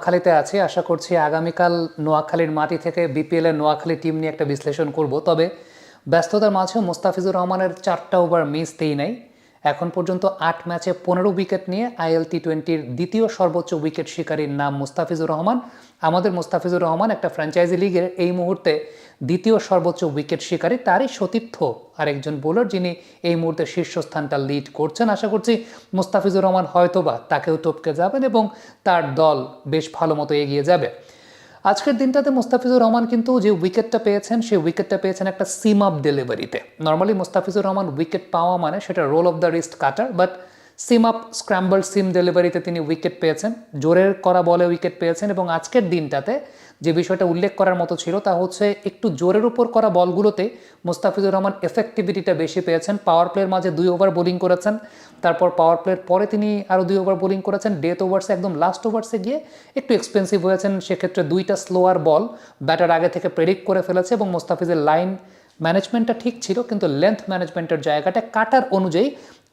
নোয়াখালীতে আছি। আশা করছি আগামীকাল নোয়াখালীর মাটি থেকে বিপিএল এর নোয়াখালী টিম নিয়ে একটা বিশ্লেষণ করব। তবে ব্যস্ততার মাঝেও মোস্তাফিজুর রহমানের 4টা ওভার মিস দেই নাই। এখন পর্যন্ত 8 ম্যাচে 15 উইকেট নিয়ে আইএল টি20-র দ্বিতীয় সর্বোচ্চ উইকেট শিকারীর নাম মোস্তাফিজুর রহমান। আমাদের মোস্তাফিজুর রহমান একটা ফ্র্যাঞ্চাইজি লিগের এই মুহূর্তে দ্বিতীয় সর্বোচ্চ উইকেট শিকারী, তারই সতীর্থ আরেকজন বোলার যিনি এই মুহূর্তে শীর্ষস্থানটা লিড করছেন। আশা করছি মোস্তাফিজুর রহমান হয়তোবা তাকেও টপকে যাবেন এবং তার দল বেশ ভালো মতো এগিয়ে যাবে। আজকের দিনটাতে মোস্তাফিজুর রহমান কিন্তু যে উইকেটটা পেয়েছেন সেই উইকেটটা পেয়েছেন একটা সিম আপ ডেলিভারিতে। নর্মালি মোস্তাফিজুর রহমান উইকেট পাওয়া মানে সেটা roll of the wrist cutter, but seam up scramble seam ডেলিভারিতে তিনি উইকেট পেয়েছেন, জোরের করা বলে উইকেট পেয়েছেন। এবং আজকের দিনটাতে যে বিষয়টা উল্লেখ করার মতো ছিল তা হচ্ছে একটু জোরের উপর করা বলগুলোতে মোস্তাফিজুর রহমান এফেক্টিভিটিটা বেশি পেয়েছেন। পাওয়ার প্লের মাঝে 2 ওভার বোলিং করেছেন, তারপর পাওয়ার প্লের পরে তিনি আরও 2 ওভার বোলিং করেছেন। ডেথ ওভার্সে একদম লাস্ট ওভার্সে গিয়ে একটু এক্সপেন্সিভ হয়েছেন, সেক্ষেত্রে 2টা স্লোয়ার বল ব্যাটার আগে থেকে প্রেডিক্ট করে ফেলেছে এবং মোস্তাফিজের লাইন ম্যানেজমেন্টটা ঠিক ছিল, কিন্তু লেন্থ ম্যানেজমেন্টের জায়গাটা কাটার অনুযায়ী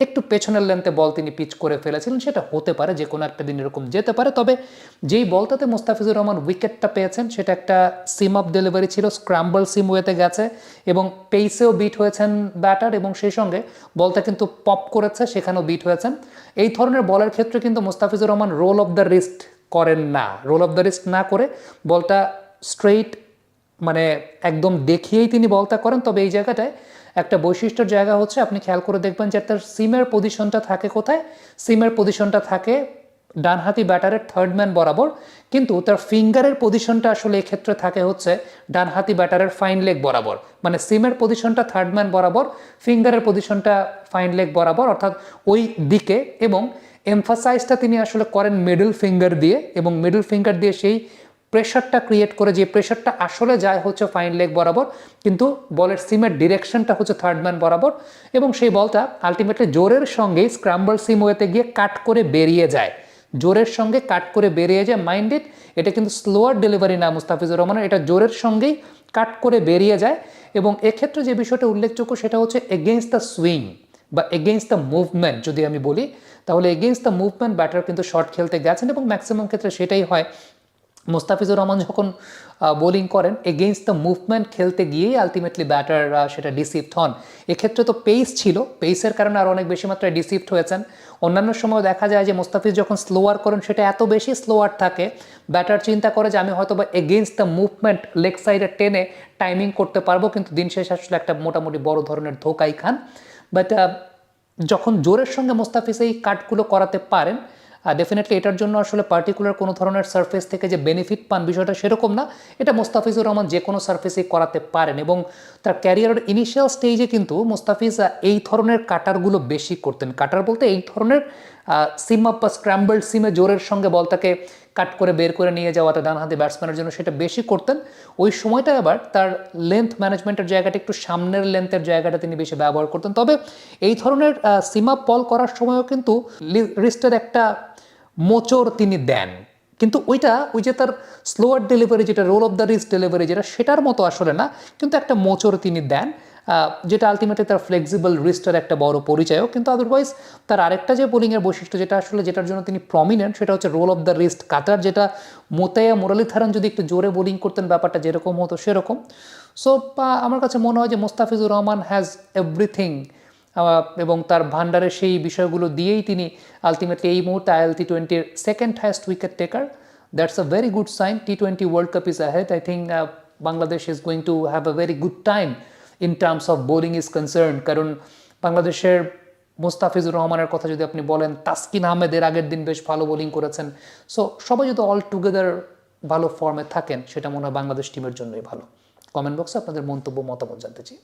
একটু পেছনের লেন্থে বল তিনি পিচ করে ফেলেছিলেন। সেটা হতে পারে, যে কোনো একটা দিন এরকম যেতে পারে। তবে যেই বলটাতে মোস্তাফিজুর রহমান উইকেটটা পেয়েছেন সেটা একটা সিম আপ ডেলিভারি ছিল, স্ক্র্যাম্বল সিম ওয়েতে গেছে এবং পেসেও বিট হয়েছেন ব্যাটার, এবং সেই সঙ্গে বলটা কিন্তু পপ করেছে, সেখানেও বিট হয়েছেন। এই ধরনের বলের ক্ষেত্রে কিন্তু Mustafizur Rahman roll of the wrist করেন না। রোল অফ দ্য রিস্ট না করে বলটা স্ট্রেইট মানে একদম দেখিয়েই তিনি বলটা করেন। তবে এই জায়গাটায় একটা বৈশিষ্ট্যের জায়গা হচ্ছে, আপনি খেয়াল করে দেখবেন যে তার সিমের পজিশনটা থাকে কোথায়। সিমের পজিশনটা থাকে ডানহাতি ব্যাটারের থার্ড ম্যান বরাবর, কিন্তু তার ফিঙ্গারের পজিশনটা আসলে এক্ষেত্রে থাকে হচ্ছে ডানহাতি ব্যাটারের ফাইন লেগ বরাবর। মানে সিমের পজিশনটা থার্ড ম্যান বরাবর, ফিঙ্গারের পজিশনটা ফাইন লেগ বরাবর, অর্থাৎ ওই দিকে। এবং এমফাসাইজটা তিনি আসলে করেন মিডল ফিঙ্গার দিয়ে, এবং মিডল ফিঙ্গার দিয়ে সেই প্রেশারটা ক্রিয়েট করে, যে প্রেশারটা আসলে যায় হচ্ছে ফাইন লেগ বরাবর, কিন্তু বলের সিমের ডিরেকশনটা হচ্ছে থার্ড ম্যান বরাবর। এবং সেই বলটা আলটিমেটলি জোরের সঙ্গেই স্ক্র্যাম্বল সিম ওয়েতে গিয়ে কাট করে বেরিয়ে যায়, জোরের সঙ্গে কাট করে বেরিয়ে যায়। মাইন্ডেড, এটা কিন্তু স্লোয়ার ডেলিভারি না মুস্তাফিজুর রহমানের, এটা জোরের সঙ্গেই কাট করে বেরিয়ে যায়। এবং এক্ষেত্রে যে বিষয়টা উল্লেখযোগ্য সেটা হচ্ছে এগেইনস্ট দ্য সুইং বা এগেইনস্ট দ্য মুভমেন্ট যদি আমি বলি, তাহলে এগেইনস্ট দ্য মুভমেন্ট ব্যাটার কিন্তু শর্ট খেলতে গেছেন, এবং ম্যাক্সিমাম ক্ষেত্রে সেটাই হয়। মোস্তাফিজুর রহমান যখন বোলিং করেন এগেইনস্ট দ্য মুভমেন্ট খেলতে গিয়েই আলটিমেটলি ব্যাটাররা সেটা ডিসিভড হন। এক্ষেত্রে তো পেস ছিল, পেসের কারণে আরও অনেক বেশি মাত্রায় ডিসিভড হয়েছেন। অন্যান্য সময় দেখা যায় যে মোস্তাফিজ যখন স্লোয়ার করেন সেটা এত বেশি স্লোয়ার থাকে, ব্যাটার চিন্তা করে যে আমি হয়তো বা এগেইনস্ট দ্য মুভমেন্ট লেগ সাইডে টেনে টাইমিং করতে পারবো, কিন্তু দিন শেষে আসলে একটা মোটামুটি বড় ধরনের ধোকাই খান। বাট যখন জোরের সঙ্গে মোস্তাফিজ এই কাটগুলো করাতে পারেন, ডেফিনেটলি এটার জন্য আসলে পার্টিকুলার কোনো ধরনের সারফেস থেকে যে বেনিফিট পান বিষয়টা সেরকম না। এটা মোস্তাফিজুর রহমান যে কোনো সারফেসেই করাতে পারেন, এবং তার ক্যারিয়ারের ইনিশিয়াল স্টেজে কিন্তু মোস্তাফিজ এই ধরনের কাটারগুলো বেশি করতেন। কাটার বলতে এই ধরনের সিম আপ বা স্ক্র্যাম্বলড সিমে জোরের সঙ্গে বলটাকে কাট করে বের করে নিয়ে যাওয়াটা ডানহাতি ব্যাটসম্যানের জন্য সেটা বেশি করতেন। ওই সময়টা আবার তার লেন্থ ম্যানেজমেন্টের জায়গাটা একটু সামনের লেন্থের জায়গাটা তিনি বেশি ব্যবহার করতেন। তবে এই ধরনের সিম আপ বল করার সময়ও কিন্তু রিস্টের একটা মোচড় তিনি দেন, কিন্তু ওই যে তার স্লোয়ার ডেলিভারি যেটা roll of the wrist delivery যেটা, সেটার মতো আসলে না, কিন্তু একটা মোচড় তিনি দেন, যেটা আলটিমেটলি তার ফ্লেক্সিবল রিস্টের একটা বড় পরিচয়ও। কিন্তু আদারওয়াইজ তার আরেকটা যে বোলিংয়ের বৈশিষ্ট্য যেটা আসলে যেটার জন্য তিনি প্রমিনেন্ট, সেটা হচ্ছে রোল অফ দ্য রিস্ট কাটার, যেটা মোতায়া মুরলীধরন যদি একটু জোরে বোলিং করতেন ব্যাপারটা যেরকম হতো সেরকম। সো আমার কাছে মনে হয় যে মোস্তাফিজুর রহমান হ্যাজ এভরিথিং, এবং তার ভান্ডারে সেই বিষয়গুলো দিয়েই তিনি আলটিমেটলি এই মুহূর্তে আইএল টি20-র second highest wicket taker. That's a very good sign. টি20 world cup is ahead. I think Bangladesh is going to have a very good time in terms of bowling is concern. কারণ বাংলাদেশের মোস্তাফিজুর রহমানের কথা যদি আপনি বলেন, তাসকিন আহমেদের আগের দিন বেশ ভালো বোলিং করেছেন। সো সবাই যদি অল টুগেদার ভালো ফর্মে থাকেন, সেটা মনে হয় বাংলাদেশ টিমের জন্যই ভালো। কমেন্ট বক্সে আপনাদের মন্তব্য মতামত জানতে চাই।